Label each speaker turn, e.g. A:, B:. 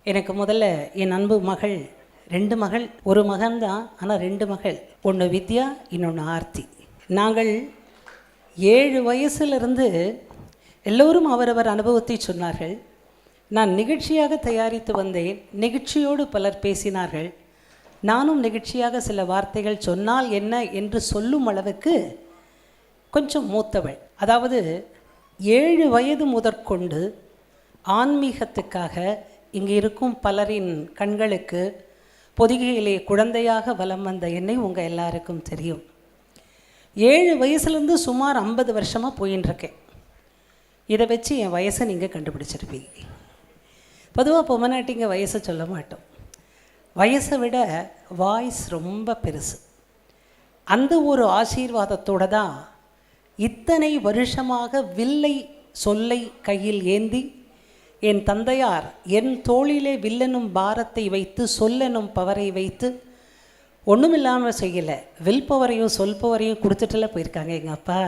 A: எனக்கு முதல்ல என் அன்பு மகள், 2 மகள், ஒரு மகன்தான், ஆனால் 2 மகள். ஒன்று வித்யா, இன்னொன்று ஆர்த்தி. நாங்கள் 7 வயசிலிருந்து எல்லோரும் அவரவர் அனுபவத்தை சொன்னார்கள். நான் நிகழ்ச்சியாக தயாரித்து வந்தேன். நிகழ்ச்சியோடு பலர் பேசினார்கள். நானும் நிகழ்ச்சியாக சில வார்த்தைகள் சொன்னால் என்ன என்று சொல்லும் அளவுக்கு கொஞ்சம் மூத்தவள். அதாவது 7 வயது முதற்கொண்டு ஆன்மீகத்துக்காக இங்கே இருக்கும் பலரின் கண்களுக்கு பொதிகையிலே குழந்தையாக வலம் வந்த என்னை உங்கள் எல்லாருக்கும் தெரியும். 7 வயசுலேருந்து சுமார் 50 வருஷமாக போயின்ட்டுருக்கேன். இதை வச்சு என் வயசை நீங்கள் கண்டுபிடிச்சிருப்பீங்க. பொதுவாக பொம்மநாட்டிங்க வயசை சொல்ல மாட்டோம். வயசை விட வாய்ஸ் ரொம்ப பெருசு. அந்த ஒரு ஆசீர்வாதத்தோடு தான் இத்தனை வருஷமாக வில்லை சொல்லை கையில் ஏந்தி என் தந்தையார் என் தோளிலே வில்லெனும் பாரத்தை வைத்து சொல்லெனும் பவரை வைத்து ஒன்றும் இல்லாமல் செய்யலை. வில் பவரையும் சொல் பவரையும் கொடுத்துட்டுல போயிருக்காங்க எங்கள் அப்பா.